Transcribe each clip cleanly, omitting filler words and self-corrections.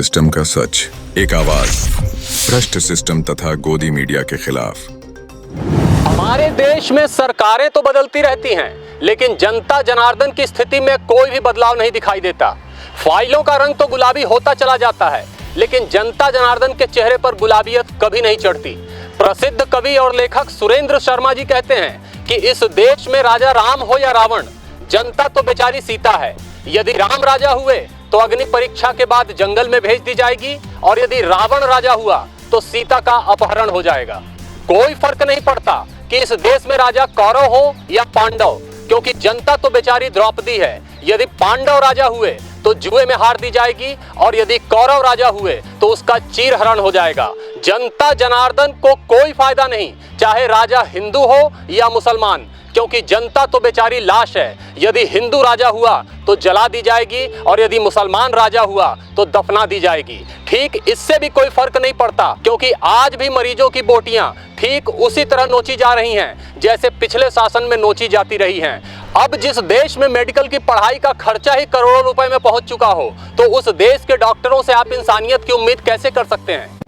System का सच, एक आवाज भ्रष्ट सिस्टम तथा गोदी मीडिया के खिलाफ। हमारे देश में सरकारें तो बदलती रहती हैं, लेकिन जनता जनार्दन की स्थिति में कोई भी बदलाव नहीं दिखाई देता। फाइलों का रंग तो गुलाबी होता चला जाता है, लेकिन जनता जनार्दन के चेहरे पर गुलाबियत कभी नहीं चढ़ती। प्रसिद्ध कवि और लेखक सुरेंद्र शर्मा जी कहते हैं कि इस देश में राजा राम हो या रावण, जनता तो बेचारी सीता है। यदि राम राजा हुए तो अग्नि परीक्षा के बाद जंगल में भेज दी जाएगी, और यदि रावण राजा हुआ तो सीता का अपहरण हो जाएगा। कोई फर्क नहीं पड़ता कि इस देश में राजा कौरव हो या पांडव, क्योंकि जनता तो बेचारी द्रौपदी है। यदि पांडव राजा हुए तो जुए में हार दी जाएगी, और यदि कौरव राजा हुए तो उसका चीरहरण हो जाएगा। जनता जनार्दन को कोई फायदा नहीं, चाहे राजा हिंदू हो या मुसलमान, क्योंकि जनता तो बेचारी लाश है। यदि हिंदू राजा हुआ तो जला दी जाएगी, और यदि मुसलमान राजा हुआ तो दफना दी जाएगी। ठीक इससे भी कोई फर्क नहीं पड़ता, क्योंकि आज भी मरीजों की बोटियां ठीक उसी तरह नोची जा रही हैं जैसे पिछले शासन में नोची जाती रही हैं। अब जिस देश में मेडिकल की पढ़ाई का खर्चा ही करोड़ों रुपए में पहुंच चुका हो, तो उस देश के डॉक्टरों से आप इंसानियत की उम्मीद कैसे कर सकते हैं?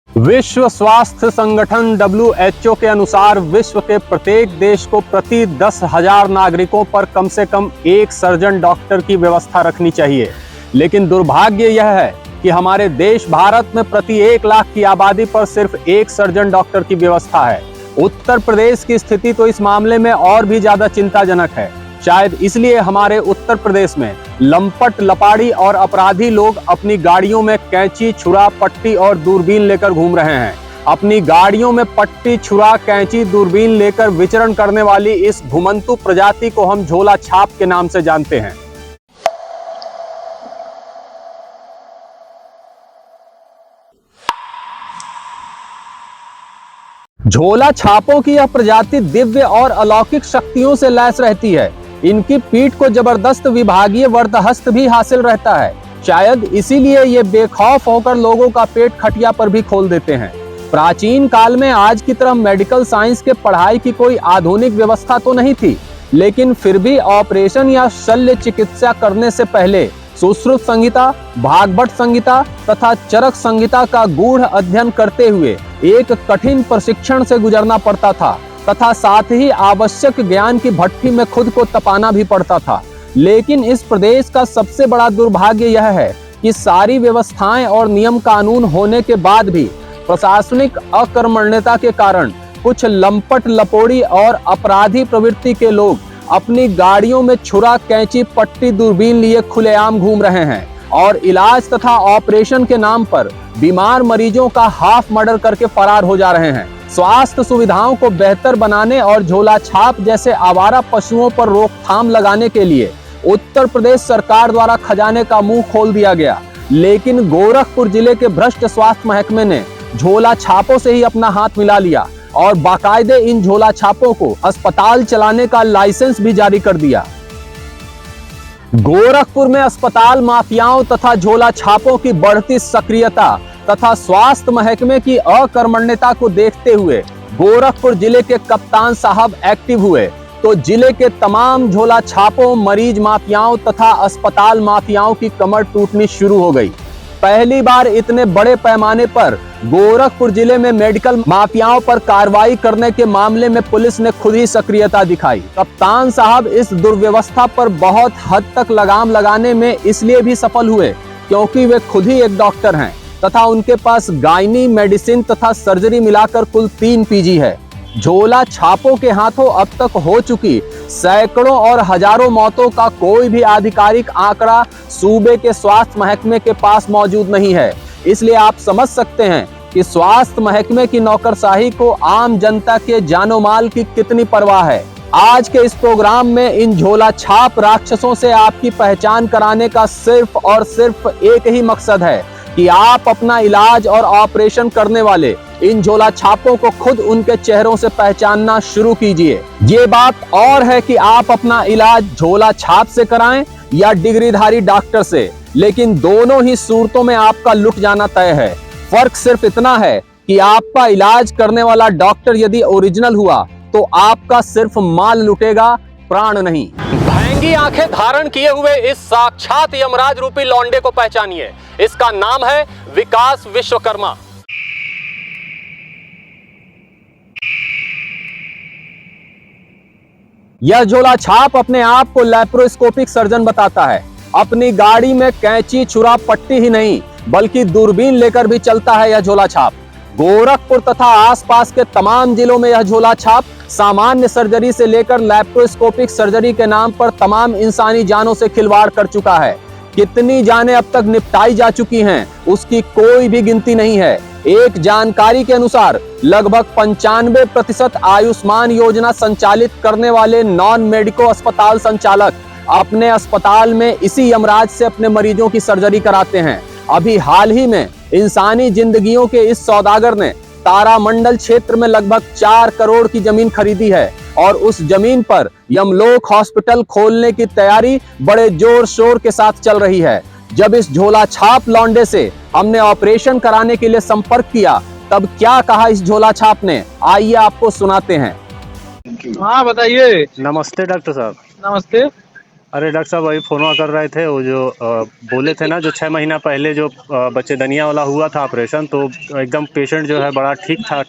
विश्व स्वास्थ्य संगठन WHO के अनुसार विश्व के प्रत्येक देश को प्रति 10,000 नागरिकों पर कम से कम एक सर्जन डॉक्टर की व्यवस्था रखनी चाहिए। लेकिन दुर्भाग्य यह है कि हमारे देश भारत में प्रति 1 लाख की आबादी पर सिर्फ एक सर्जन डॉक्टर की व्यवस्था है। उत्तर प्रदेश की स्थिति तो इस मामले में और भी ज्यादा चिंताजनक है। शायद इसलिए हमारे उत्तर प्रदेश में लंपट, लपाड़ी और अपराधी लोग अपनी गाड़ियों में कैंची, छुरा, पट्टी और दूरबीन लेकर घूम रहे हैं। अपनी गाड़ियों में पट्टी, छुरा, कैंची, दूरबीन लेकर विचरण करने वाली इस घुमंतु प्रजाति को हम झोला छाप के नाम से जानते हैं। झोला छापों की यह प्रजाति दिव्य और अलौकिक शक्तियों से लैस रहती है। इनकी पीठ को जबरदस्त विभागीय वर्दहस्त भी हासिल रहता है। शायद इसीलिए ये बेखौफ होकर लोगों का पेट खटिया पर भी खोल देते हैं। प्राचीन काल में आज की तरह मेडिकल साइंस के पढ़ाई की कोई आधुनिक व्यवस्था तो नहीं थी, लेकिन फिर भी ऑपरेशन या शल्य चिकित्सा करने से पहले सुश्रुत संहिता, भागवत संहिता तथा चरक संहिता का गूढ़ अध्ययन करते हुए एक कठिन प्रशिक्षण से गुजरना पड़ता था, तथा साथ ही आवश्यक ज्ञान की भट्ठी में खुद को तपाना भी पड़ता था। लेकिन इस प्रदेश का सबसे बड़ा दुर्भाग्य यह है कि सारी व्यवस्थाएं और नियम कानून होने के बाद भी प्रशासनिक अकर्मण्यता के कारण कुछ लंपट, लपोड़ी और अपराधी प्रवृत्ति के लोग अपनी गाड़ियों में छुरा, कैंची, पट्टी, दूरबीन लिए खुलेआम घूम रहे हैं और इलाज तथा ऑपरेशन के नाम पर बीमार मरीजों का हाफ मर्डर करके फरार हो जा रहे हैं। स्वास्थ्य सुविधाओं को बेहतर बनाने और झोला छाप जैसे आवारा पशुओं पर रोकथाम लगाने के लिए उत्तर प्रदेश सरकार द्वारा खजाने का मुंह खोल दिया गया, लेकिन गोरखपुर जिले के भ्रष्ट स्वास्थ्य महकमे ने झोला छापों से ही अपना हाथ मिला लिया और बाकायदे इन झोला छापों को अस्पताल चलाने का लाइसेंस भी जारी कर दिया। गोरखपुर में अस्पताल माफियाओं तथा झोला छापों की बढ़ती सक्रियता तथा स्वास्थ्य महकमे की अकर्मण्यता को देखते हुए गोरखपुर जिले के कप्तान साहब एक्टिव हुए, तो जिले के तमाम झोला छापों, मरीज माफियाओं तथा अस्पताल माफियाओं की कमर टूटनी शुरू हो गई। पहली बार इतने बड़े पैमाने पर गोरखपुर जिले में मेडिकल माफियाओं पर कार्रवाई करने के मामले में पुलिस ने खुद ही सक्रियता दिखाई। कप्तान साहब इस दुर्व्यवस्था पर बहुत हद तक लगाम लगाने में इसलिए भी सफल हुए क्योंकि वे खुद ही एक डॉक्टर हैं तथा उनके पास गायनी, मेडिसिन तथा सर्जरी मिलाकर कुल 3 PG है। झोला छापों के हाथों अब तक हो चुकी सैकड़ों और हजारों मौतों का कोई भी आधिकारिक आंकड़ा सूबे के स्वास्थ्य महकमे के पास मौजूद नहीं है। इसलिए आप समझ सकते हैं कि स्वास्थ्य महकमे की नौकरशाही को आम जनता के जानो माल की कितनी परवाह है। आज के इस प्रोग्राम में इन झोला छाप राक्षसों से आपकी पहचान कराने का सिर्फ और सिर्फ एक ही मकसद है कि आप अपना इलाज और ऑपरेशन करने वाले इन झोला छापों को खुद उनके चेहरों से पहचानना शुरू कीजिए। ये बात और है कि आप अपना इलाज झोला छाप से कराएं या डिग्रीधारी डॉक्टर से, लेकिन दोनों ही सूरतों में आपका लुट जाना तय है। फर्क सिर्फ इतना है कि आपका इलाज करने वाला डॉक्टर यदि ओरिजिनल हुआ तो आपका सिर्फ माल लुटेगा, प्राण नहीं। नंगी आंखें धारण किए हुए इस साक्षात यमराज रूपी लौंडे को पहचानिए। इसका नाम है विकास विश्वकर्मा। यह झोला छाप अपने आप को लैप्रोस्कोपिक सर्जन बताता है। अपनी गाड़ी में कैंची, छुरा, पट्टी ही नहीं बल्कि दूरबीन लेकर भी चलता है यह झोला छाप। गोरखपुर तथा आसपास के तमाम जिलों में यह झोला छाप सामान्य सर्जरी से लेकर लैप्रोस्कोपिक सर्जरी के नाम पर तमाम इंसानी जानों से खिलवाड़ कर चुका है। कितनी जानें अब तक निपटाई जा चुकी हैं, उसकी कोई भी गिनती नहीं है। एक जानकारी के अनुसार लगभग 95% आयुष्मान योजना संचालित करने वाले नॉन मेडिको अस्पताल संचालक अपने अस्पताल में इसी यमराज से अपने मरीजों की सर्जरी कराते हैं। अभी हाल ही में इंसानी जिंदगियों के इस सौदागर ने तारामंडल क्षेत्र में लगभग 4 करोड़ की जमीन खरीदी है और उस जमीन पर यमलोक हॉस्पिटल खोलने की तैयारी बड़े जोर शोर के साथ चल रही है। जब इस झोला छाप लौंडे से हमने ऑपरेशन कराने के लिए संपर्क किया तब क्या कहा इस झोला छाप ने, आइए आपको सुनाते हैं। हाँ बताइए। नमस्ते डॉक्टर साहब। नमस्ते। अरे डॉक्टर साहब वही फोनवा कर रहे थे, वो जो बोले थे ना जो 6 महीना पहले जो बच्चेदनिया वाला हुआ था ऑपरेशन, तो एकदम पेशेंट जो है बड़ा ठीक ठाक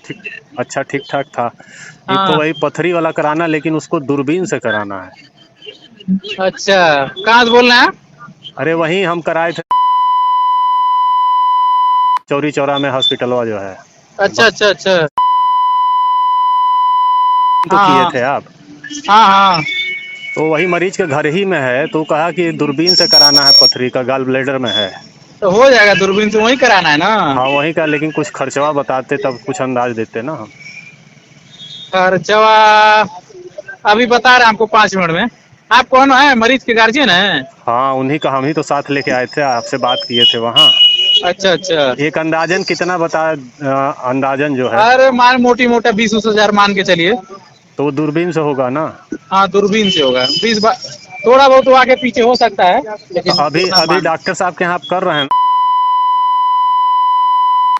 था। एक तो वही पथरी वाला कराना, लेकिन उसको दूरबीन से कराना है। अच्छा, कहाँ से बोल रहे हैं? अरे वही हम कराए थे चौरी चौरा में हॉस्पिटलवा जो है। अच्छा। तो किए थे आप? हाँ। तो वही मरीज के घर ही में है, तो कहा कि दूरबीन से कराना है, पथरी का गॉल ब्लैडर में है। तो हो जाएगा, दूरबीन से वही कराना है ना? हाँ वही का, लेकिन कुछ खर्चवा बताते तब कुछ अंदाज देते ना हम। खर्चवा अभी बता रहे हैं आपको 5 मिनट में। आप कौन है? मरीज के गार्जियन है? हाँ उन्हीं का, हम ही तो साथ लेके आए थे, आपसे बात किए थे वहाँ। अच्छा। एक अंदाजन कितना बता, अंदाजन जो है? अरे मान मोटी मोटा 20 हजार मान के चलिए। तो दूरबीन से होगा ना? हाँ दूरबीन से होगा। 20 थोड़ा बहुत तो आगे पीछे हो सकता है, लेकिन अभी डॉक्टर साहब के यहाँ आप कर रहे हैं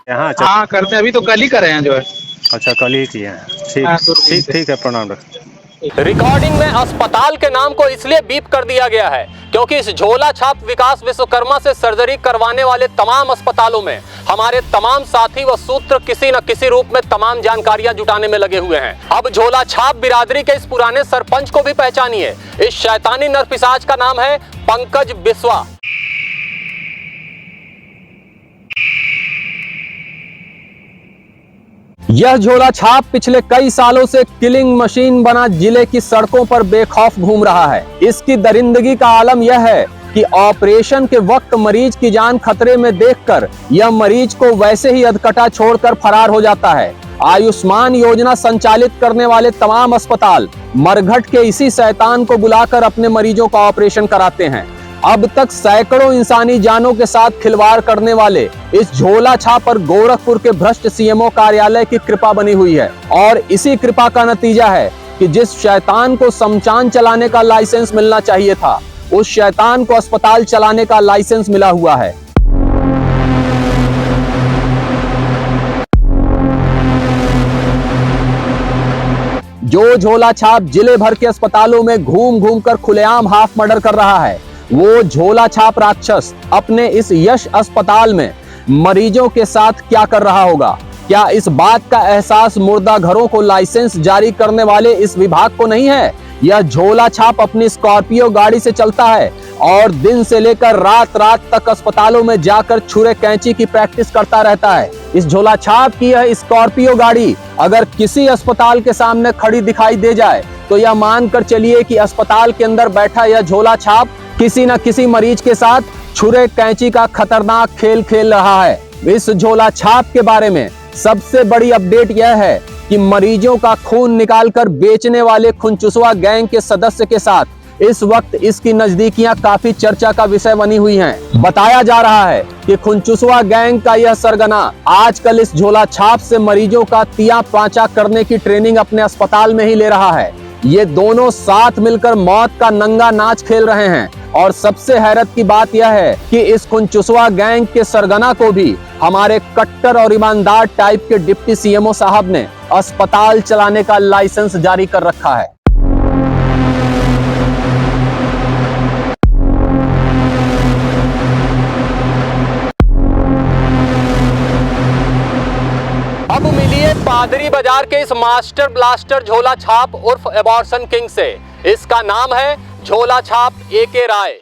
यहाँ? हाँ करते हैं, अभी तो कल ही कर रहे हैं जो है। अच्छा कल ही किए हैं, ठीक है, प्रणाम डॉक्टर। रिकॉर्डिंग में अस्पताल के नाम को इसलिए बीप कर दिया गया है क्योंकि इस झोला छाप विकास विश्वकर्मा से सर्जरी करवाने वाले तमाम अस्पतालों में हमारे तमाम साथी व सूत्र किसी न किसी रूप में तमाम जानकारियां जुटाने में लगे हुए हैं। अब झोला छाप बिरादरी के इस पुराने सरपंच को भी पहचानिए। इस शैतानी नरपिशाच का नाम है पंकज बिस्वा। यह झोला छाप पिछले कई सालों से किलिंग मशीन बना जिले की सड़कों पर बेखौफ घूम रहा है। इसकी दरिंदगी का आलम यह है कि ऑपरेशन के वक्त मरीज की जान खतरे में देखकर यह मरीज को वैसे ही अधकटा छोड़कर फरार हो जाता है। आयुष्मान योजना संचालित करने वाले तमाम अस्पताल मरघट के इसी शैतान को बुलाकर अपने मरीजों का ऑपरेशन कराते हैं। अब तक सैकड़ों इंसानी जानों के साथ खिलवाड़ करने वाले इस झोला छाप पर गोरखपुर के भ्रष्ट सीएमओ कार्यालय की कृपा बनी हुई है और इसी कृपा का नतीजा है कि जिस शैतान को शमशान चलाने का लाइसेंस मिलना चाहिए था, उस शैतान को अस्पताल चलाने का लाइसेंस मिला हुआ है। जो झोला छाप जिले भर के अस्पतालों में घूम घूम कर खुलेआम हाफ मर्डर कर रहा है, वो झोला छाप राक्षस अपने इस यश अस्पताल में मरीजों के साथ क्या कर रहा होगा? क्या इस बात का एहसास मुर्दा घरों को लाइसेंस जारी करने वाले इस विभाग को नहीं है? यह झोला छाप अपनी स्कॉर्पियो गाड़ी से चलता है और दिन से लेकर रात तक अस्पतालों में जाकर छुरे कैंची की प्रैक्टिस करता रहता है। इस झोला छाप की यह स्कॉर्पियो गाड़ी अगर किसी अस्पताल के सामने खड़ी दिखाई दे जाए तो यह मानकर चलिए कि अस्पताल के अंदर बैठा यह झोला छाप किसी न किसी मरीज के साथ छुरे कैंची का खतरनाक खेल खेल रहा है। इस झोला छाप के बारे में सबसे बड़ी अपडेट यह है कि मरीजों का खून निकालकर बेचने वाले खुनचुसवा गैंग के सदस्य के साथ इस वक्त इसकी नजदीकियां काफी चर्चा का विषय बनी हुई हैं। बताया जा रहा है कि खुनचुसवा गैंग का यह सरगना आजकल इस झोला छाप से मरीजों का तिया पांचा करने की ट्रेनिंग अपने अस्पताल में ही ले रहा है। ये दोनों साथ मिलकर मौत का नंगा नाच खेल रहे हैं और सबसे हैरत की बात यह है कि इस खुनचुसवा गैंग के सरगना को भी हमारे कट्टर और ईमानदार टाइप के डिप्टी सीएमओ साहब ने अस्पताल चलाने का लाइसेंस जारी कर रखा है। अब मिलिए पादरी बाजार के इस मास्टर ब्लास्टर झोला छाप उर्फ एबॉर्शन किंग से। इसका नाम है झोला छाप AK राय।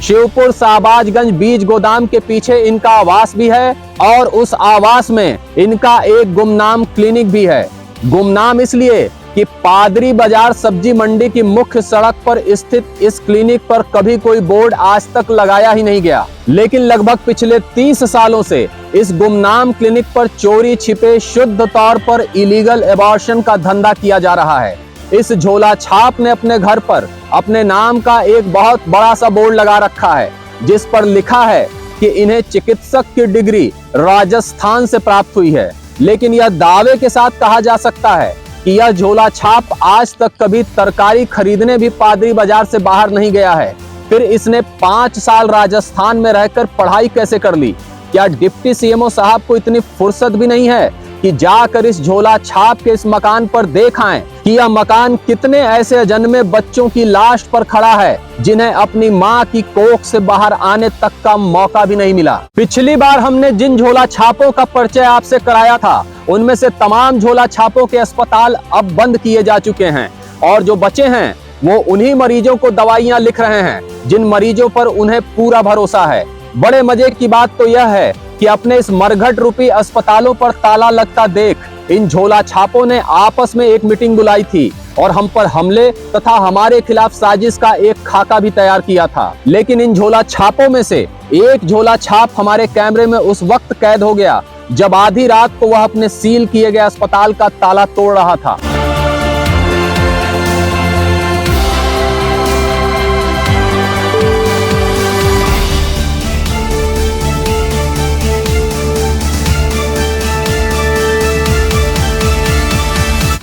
शिवपुर शाहबाजगंज बीज गोदाम के पीछे इनका आवास भी है और उस आवास में इनका एक गुमनाम क्लिनिक भी है। गुमनाम इसलिए कि पादरी बाजार सब्जी मंडी की मुख्य सड़क पर स्थित इस क्लिनिक पर कभी कोई बोर्ड आज तक लगाया ही नहीं गया, लेकिन लगभग पिछले 30 सालों से इस गुमनाम क्लिनिक पर चोरी छिपे शुद्ध तौर पर इलीगल एबॉर्शन का धंधा किया जा रहा है। इस झोला छाप ने अपने घर पर अपने नाम का एक बहुत बड़ा सा बोर्ड लगा रखा है, जिस पर लिखा है कि इन्हें चिकित्सक की डिग्री राजस्थान से प्राप्त हुई है। लेकिन यह दावे के साथ कहा जा सकता है कि यह झोला छाप आज तक कभी तरकारी खरीदने भी पादरी बाजार से बाहर नहीं गया है। फिर इसने 5 साल राजस्थान में रहकर पढ़ाई कैसे कर ली? क्या डिप्टी CMO साहब को इतनी फुर्सत भी नहीं है कि जाकर इस झोला छाप के इस मकान पर देख आएं कि यह मकान कितने ऐसे अजन्मे बच्चों की लाश पर खड़ा है जिन्हें अपनी मां की कोख से बाहर आने तक का मौका भी नहीं मिला। पिछली बार हमने जिन झोला छापों का परिचय आपसे कराया था, उनमें से तमाम झोला छापों के अस्पताल अब बंद किए जा चुके हैं और जो बचे हैं वो उन्हीं मरीजों को दवाइयां लिख रहे हैं जिन मरीजों पर उन्हें पूरा भरोसा है। बड़े मजे की बात तो यह है कि अपने इस मरघट रूपी अस्पतालों पर ताला लगता देख इन झोला छापों ने आपस में एक मीटिंग बुलाई थी और हम पर हमले तथा हमारे खिलाफ साजिश का एक खाका भी तैयार किया था। लेकिन इन झोला छापों में से एक झोला छाप हमारे कैमरे में उस वक्त कैद हो गया जब आधी रात को वह अपने सील किए गए अस्पताल का ताला तोड़ रहा था।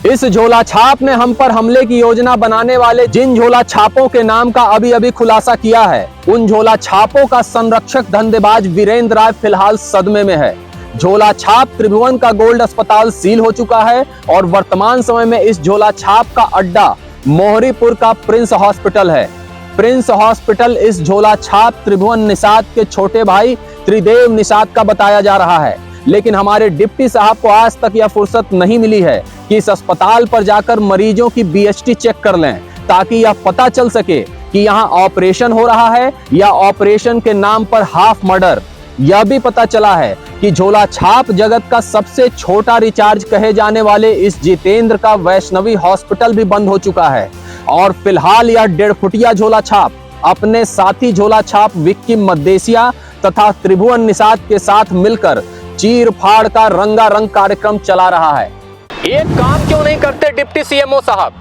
इस झोला छाप ने हम पर हमले की योजना बनाने वाले जिन झोला छापों के नाम का अभी अभी खुलासा किया है, उन झोला छापों का संरक्षक धंधेबाज वीरेंद्र राय फिलहाल सदमे में है। झोला छाप त्रिभुवन का गोल्ड अस्पताल सील हो चुका है और वर्तमान समय में इस झोला छाप का अड्डा मोहरीपुर का प्रिंस हॉस्पिटल है। प्रिंस हॉस्पिटल इस झोला छाप त्रिभुवन निषाद के छोटे भाई त्रिदेव निषाद का बताया जा रहा है। लेकिन हमारे डिप्टी साहब को आज तक यह फुर्सत नहीं मिली है कि इस अस्पताल पर जाकर मरीजों की BHT चेक कर लें, ताकि यह पता चल सके कि यहाँ ऑपरेशन हो रहा है या ऑपरेशन के नाम पर हाफ मर्डर। यह भी पता चला है कि झोला छाप जगत का सबसे छोटा रिचार्ज कहे जाने वाले इस जितेंद्र का वैष्णवी हॉस्पिटल भी बंद हो चुका है और फिलहाल यह 1.5 फुटिया झोला छाप अपने साथी झोला छाप विक्की मदेसिया तथा त्रिभुवन निषाद के साथ मिलकर चीर फाड़ का रंगारंग कार्यक्रम चला रहा है। एक काम क्यों नहीं करते डिप्टी CMO साहब?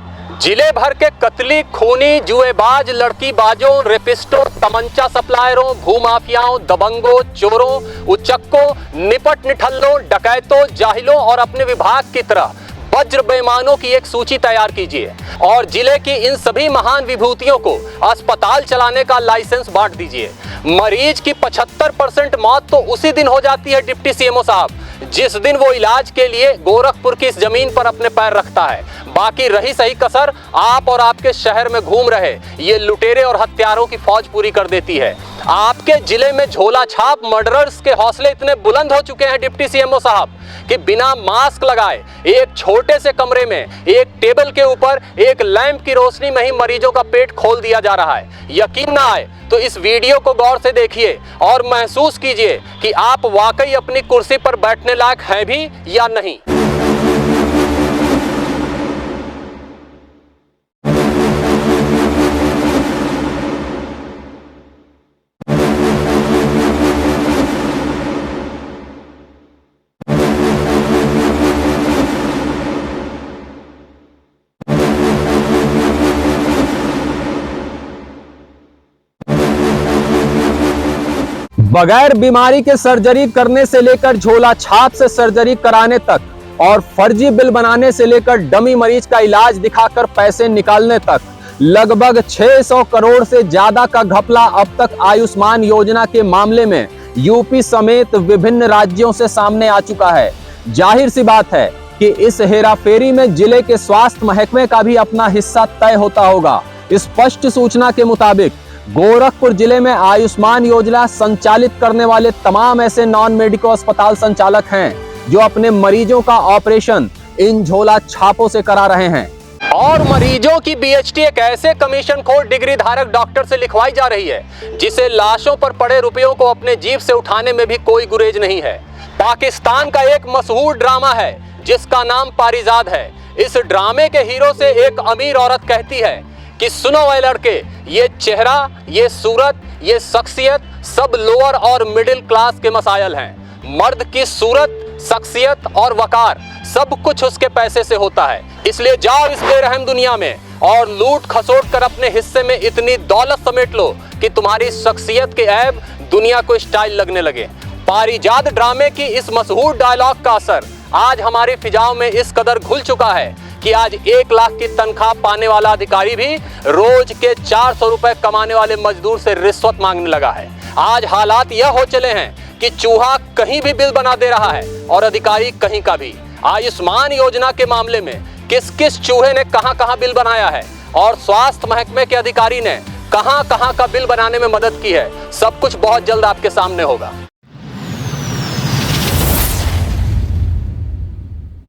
जिले भर के कतली, खूनी, जुएबाज, लड़कीबाजों, रेपिस्टों, तमंचा सप्लायरों, भूमाफियाओं, दबंगों, चोरों, उचक्कों, निपट निठल्लों, डकैतों, जाहिलों और अपने विभाग की तरह वज्र बेईमानों की एक सूची तैयार कीजिए और जिले की इन सभी महान विभूतियों को अस्पताल चलाने का लाइसेंस बांट दीजिए। मरीज की 75% मौत तो उसी दिन हो जाती है डिप्टी CMO साहब, जिस दिन वो इलाज के लिए गोरखपुर की इस जमीन पर अपने पैर रखता है। बाकी रही सही कसर आप और आपके शहर में घूम रहे ये लुटेरे और हत्यारों की फौज पूरी कर देती है। आपके जिले में झोला छाप मर्डरर्स के हौसले इतने बुलंद हो चुके हैं डिप्टी CMO साहब कि बिना मास्क लगाए एक छोटे से कमरे में एक टेबल के ऊपर एक लैंप की रोशनी में ही मरीजों का पेट खोल दिया जा रहा है। यकीन ना आए तो इस वीडियो को गौर से देखिए और महसूस कीजिए कि आप वाकई अपनी कुर्सी पर बैठने लायक हैं भी या नहीं। बगैर बीमारी के सर्जरी करने से लेकर झोला छाप से सर्जरी कराने तक और फर्जी बिल बनाने से लेकर डमी मरीज का इलाज दिखाकर पैसे निकालने तक लगभग 600 करोड़ से ज्यादा का घपला अब तक आयुष्मान योजना के मामले में यूपी समेत विभिन्न राज्यों से सामने आ चुका है। जाहिर सी बात है कि इस हेराफेरी में जिले के स्वास्थ्य महकमे का भी अपना हिस्सा तय होता होगा। स्पष्ट सूचना के मुताबिक गोरखपुर जिले में आयुष्मान योजना संचालित करने वाले तमाम ऐसे नॉन मेडिकल अस्पताल संचालक हैं जो अपने मरीजों का ऑपरेशन इन झोला छापों से करा रहे हैं और मरीजों की बीएचटी एक ऐसे कमीशनखोर डिग्री धारक डॉक्टर से लिखवाई जा रही है जिसे लाशों पर पड़े रुपयों को अपने जेब से उठाने में भी कोई गुरेज नहीं है। पाकिस्तान का एक मशहूर ड्रामा है जिसका नाम पारिजाद है। इस ड्रामे के हीरो से एक अमीर औरत कहती है कि सुनो ए लड़के, ये चेहरा, ये सूरत, ये शख्सियत सब लोअर और मिडिल क्लास के मसाइल हैं। मर्द की सूरत, शख्सियत और वकार सब कुछ उसके पैसे से होता है। इसलिए जाओ इस बेरहम दुनिया में और लूट खसोट कर अपने हिस्से में इतनी दौलत समेट लो कि तुम्हारी शख्सियत के ऐब दुनिया को स्टाइल लगने लगे। पारिजात ड्रामे की इस मशहूर डायलॉग का असर आज हमारी फिजाओं में इस कदर घुल चुका है कि आज 1 लाख की तनख्वाह पाने वाला अधिकारी भी रोज के 400 रुपए कमाने वाले मजदूर से रिश्वत मांगने लगा है। आज हालात यह हो चले हैं कि चूहा कहीं भी बिल बना दे रहा है और अधिकारी कहीं का भी। आयुष्मान योजना के मामले में किस किस चूहे ने कहां बिल बनाया है और स्वास्थ्य महकमे के अधिकारी ने कहां का बिल बनाने में मदद की है, सब कुछ बहुत जल्द आपके सामने होगा।